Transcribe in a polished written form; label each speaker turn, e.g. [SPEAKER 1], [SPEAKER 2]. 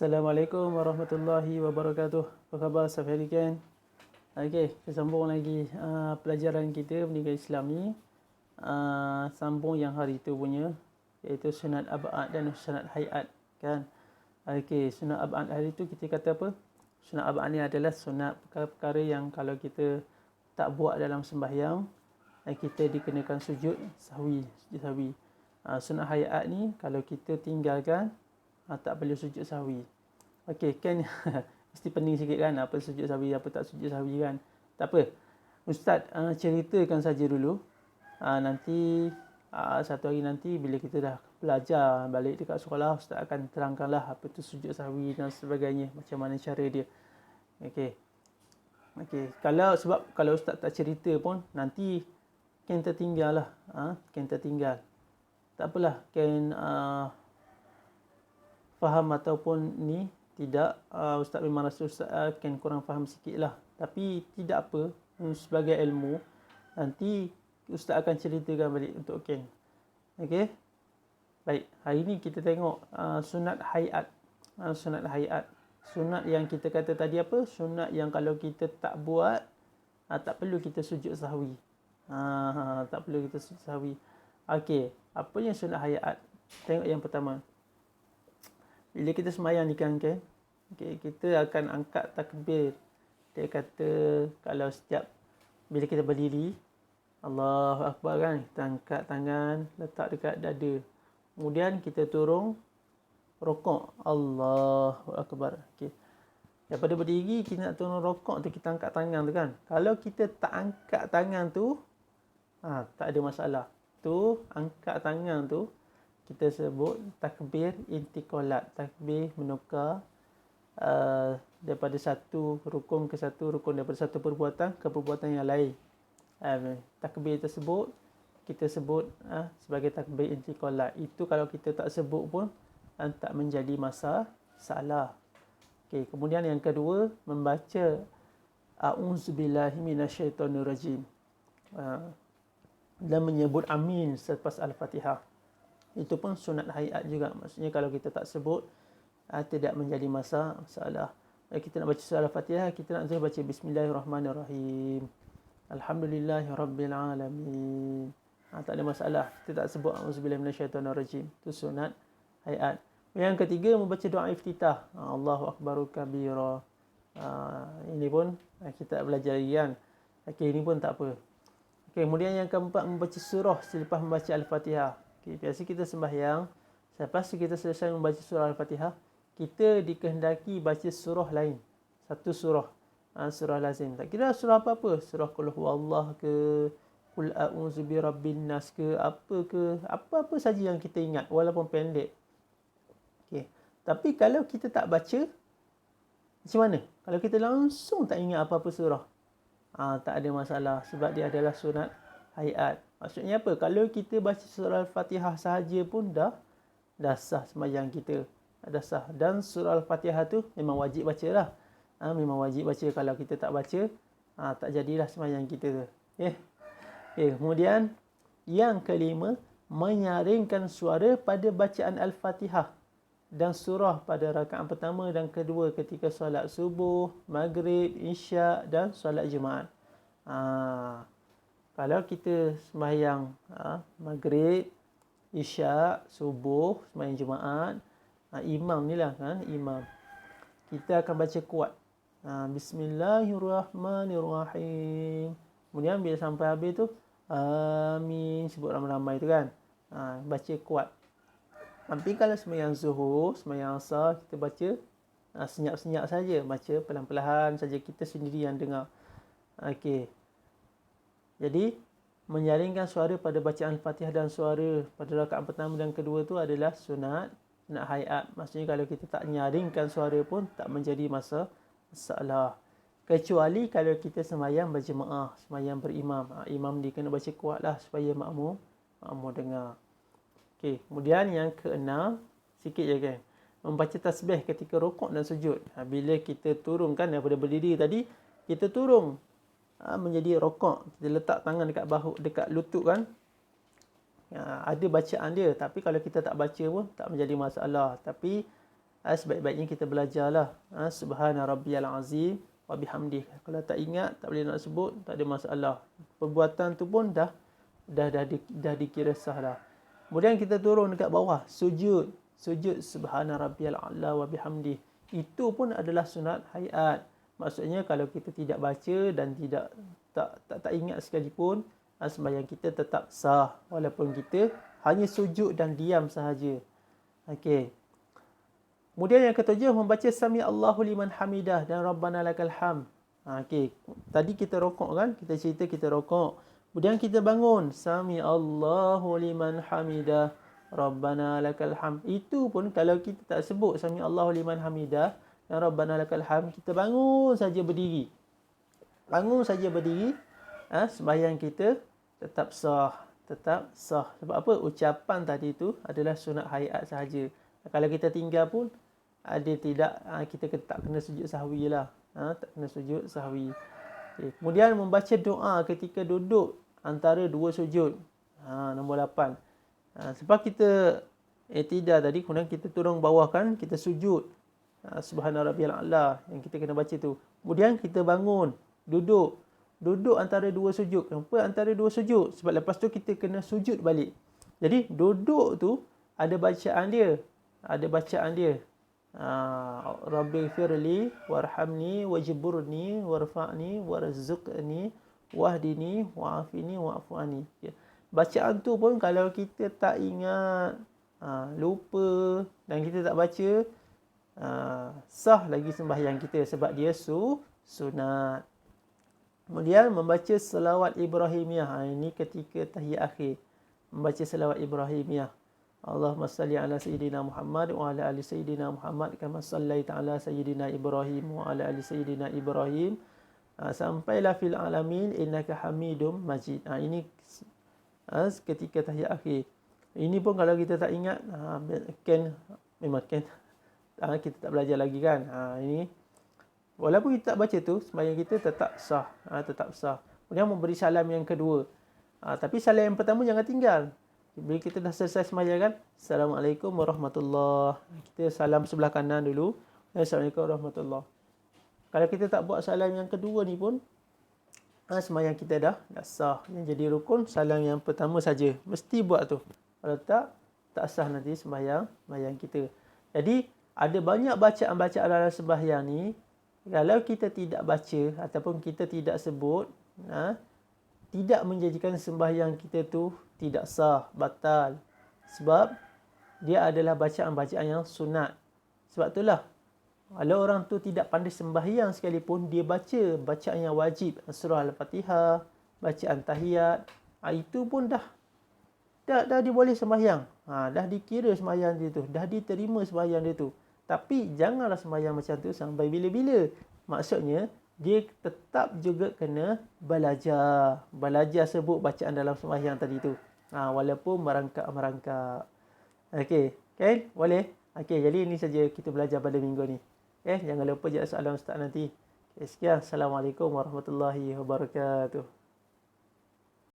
[SPEAKER 1] Assalamualaikum warahmatullahi wabarakatuh. Apa khabar Safiari kan? Okey, kita sambung lagi pelajaran kita pendidikan Islam ni. Sambung yang hari tu punya, iaitu sunat ab'ad dan sunat hayat kan. Okey, sunat ab'ad hari tu kita kata apa? Sunat ab'ad ni adalah sunat perkara-perkara yang kalau kita tak buat dalam sembahyang, kita dikenakan sujud sahwi. Sunat hayat ni kalau kita tinggalkan, tak perlu sujud sahwi. Okey, kan mesti pening sikit kan, apa sujud sahwi, apa tak sujud sahwi kan. Tak apa. Ustaz ceritakan saja dulu. Nanti satu hari nanti bila kita dah belajar balik dekat sekolah, Ustaz akan terangkanlah apa tu sujud sahwi dan sebagainya, macam mana cara dia. Okey. Kalau Ustaz tak cerita pun nanti kan tertinggal lah. Kan tertinggal. Tak apalah, kan faham ataupun ni tidak, Ustaz memang rasa Ustaz kan kurang faham sikit lah. Tapi tidak apa, sebagai ilmu nanti Ustaz akan ceritakan balik untuk Ken. Okey. Baik, hari ni kita tengok sunat hayat. Sunat hayat. Sunat yang kita kata tadi apa? Sunat yang kalau kita tak buat, tak perlu kita sujud sahwi. Tak perlu kita sujud sahwi. Okey, apa yang sunat hayat? Tengok yang pertama. Bila kita sembahyang ni kan, kita akan angkat takbir. Dia kata kalau setiap bila kita berdiri, Allahu Akbar kan, kita angkat tangan, letak dekat dada. Kemudian kita turun rokok, Allahu Akbar. Okey. Daripada berdiri kita nak turun rokok tu, kita angkat tangan tu kan. Kalau kita tak angkat tangan tu, tak ada masalah. Tu angkat tangan tu kita sebut takbir intiqalat, takbir menukar daripada satu rukun ke satu rukun, daripada satu perbuatan ke perbuatan yang lain. Takbir tersebut kita sebut sebagai takbir intiqalat. Itu kalau kita tak sebut pun tak menjadi masalah. Okey, kemudian yang kedua, membaca a'udzubillahi minasyaitonirrajim dan menyebut amin selepas al-Fatihah. Itu pun sunat hayat juga. Maksudnya kalau kita tak sebut, tidak menjadi masalah. Kita nak baca surah Al-Fatihah, kita nak baca Bismillahirrahmanirrahim, Alhamdulillahirabbil alamin. Tak ada masalah. Kita tak sebut auzubillahi minasyaitonirrajim. Itu sunat hayat. Yang ketiga, membaca doa iftitah. Allahu akbaru kabira. Ini pun kita belajar kan. Okey, ini pun tak apa. Okey, kemudian yang keempat, membaca surah selepas membaca Al-Fatihah. Okay, biasa kita sembahyang, selepas kita selesai membaca surah Al-Fatihah, kita dikehendaki baca surah lain. Satu surah. Surah lazim. Tak kira surah apa-apa. Surah Qul Huwallah ke, Qul A'udzu Birabbin Nas ke, apa-apa saja yang kita ingat, walaupun pendek. Okay. Tapi kalau kita tak baca, macam mana? Kalau kita langsung tak ingat apa-apa surah, tak ada masalah, sebab dia adalah sunat hayat. Maksudnya apa? Kalau kita baca surah Al-Fatihah sahaja pun dah sah sembahyang kita. Dah sah. Dan surah Al-Fatihah tu memang wajib baca lah. Memang wajib baca. Kalau kita tak baca, tak jadilah sembahyang kita tu. Okay. Kemudian yang kelima, menyaringkan suara pada bacaan Al-Fatihah dan surah pada rakaat pertama dan kedua ketika solat subuh, maghrib, isyak dan solat Jumaat. Kalau kita sembahyang maghrib, isyak, subuh, sembahyang Jumaat, imam ni lah kan, imam. Kita akan baca kuat. Bismillahirrahmanirrahim. Kemudian bila sampai habis tu, amin, sebut ramai-ramai tu kan. Baca kuat. Tapi kalau sembahyang zuhur, sembahyang asar, kita baca senyap-senyap saja, baca pelan-pelan saja, kita sendiri yang dengar. Okey. Jadi, menyaringkan suara pada bacaan Al-Fatihah dan suara pada rakaat pertama dan kedua tu adalah sunat hayat. Maksudnya kalau kita tak nyaringkan suara pun tak menjadi masalah. Kecuali kalau kita sembahyang berjemaah, sembahyang berimam. Imam dia kena baca kuatlah supaya makmum dengar. Okey, kemudian yang keenam, sikit je kan. Membaca tasbih ketika rukuk dan sujud. Bila kita turun kan daripada berdiri tadi, kita turun menjadi rokok, kita letak tangan dekat bahu, dekat lutut kan, ada bacaan dia. Tapi kalau kita tak baca pun tak menjadi masalah. Tapi sebaik-baiknya kita belajarlah. Subhana rabbiyal azim wa bihamdih. Kalau tak ingat, tak boleh nak sebut, tak ada masalah. Perbuatan tu pun dah dikira sah dah. Kemudian kita turun dekat bawah, sujud subhana rabbiyal a'la wa bihamdih. Itu pun adalah sunat hayat. Maksudnya kalau kita tidak baca dan tak ingat sekalipun, sembahyang kita tetap sah walaupun kita hanya sujud dan diam sahaja. Okey. Kemudian yang ketujuh, membaca sami Allahu liman hamidah dan rabbana lakal hamd. Okey. Tadi kita rokok kan? Kita cerita kita rokok. Kemudian kita bangun, sami Allahu liman hamidah rabbana lakal hamd. Itu pun kalau kita tak sebut sami Allahu liman hamidah dan rabbana lakal hamd, kita bangun saja berdiri. Sembahyang kita tetap sah. Sebab apa? Ucapan tadi tu adalah sunat hayat sahaja. Kalau kita tinggal pun kita tak kena sujud sahwi lah. Tak kena sujud sahwi. Okay. Kemudian membaca doa ketika duduk antara dua sujud. Nombor 8. Sebab kita i'tidal tadi, kemudian kita turun bawah kan, kita sujud. Subhana rabbiyal a'la yang kita kena baca tu. Kemudian kita bangun, duduk antara dua sujud. Kenapa antara dua sujud? Sebab lepas tu kita kena sujud balik. Jadi duduk tu ada bacaan dia. Rabbighfirli warhamni wajburni warfa'ni warzuqni wahdini wa'afini wa'fu anni. Bacaan tu pun kalau kita tak ingat, lupa dan kita tak baca, sah lagi sembahyang kita sebab dia sunat. Kemudian membaca selawat Ibrahimiyah. Ini ketika tahiyat akhir. Membaca selawat Ibrahimiyah. Allahumma salli ala sayyidina Muhammad wa ala ali sayyidina Muhammad kama sallaita ala sayyidina Ibrahim wa ala ali sayyidina Ibrahim sampailah fil alamin innaka Hamidum Majid. Ini ketika tahiyat akhir. Ini pun kalau kita tak ingat, memang kita tak belajar lagi kan. Ini walaupun kita tak baca tu, sembahyang kita tetap sah. Kemudian memberi salam yang kedua. Tapi salam yang pertama jangan tinggal. Bila kita dah selesai sembahyang kan, Assalamualaikum warahmatullahi. Kita salam sebelah kanan dulu. Assalamualaikum warahmatullahi. Kalau kita tak buat salam yang kedua ni pun, sembahyang kita dah sah. Yang jadi rukun salam yang pertama saja. Mesti buat tu. Kalau tak sah nanti sembahyang kita. Jadi ada banyak bacaan-bacaan dalam sembahyang ni. Kalau kita tidak baca ataupun kita tidak sebut, tidak menjadikan sembahyang kita tu tidak sah, batal. Sebab dia adalah bacaan-bacaan yang sunat. Sebab itulah, kalau orang tu tidak pandai sembahyang sekalipun, dia baca bacaan yang wajib, surah Al-Fatihah, bacaan tahiyat, itu pun dah dia boleh sembahyang. Dah dikira sembahyang dia tu, dah diterima sembahyang dia tu. Tapi janganlah sembahyang macam tu sampai bila-bila. Maksudnya, dia tetap juga kena belajar sebut bacaan dalam sembahyang tadi tu. Walaupun merangkak. Okey, kan? Boleh? Okey, jadi ini saja kita belajar pada minggu ni. Jangan lupa jawab soalan ustaz nanti. Sekian. Assalamualaikum warahmatullahi wabarakatuh.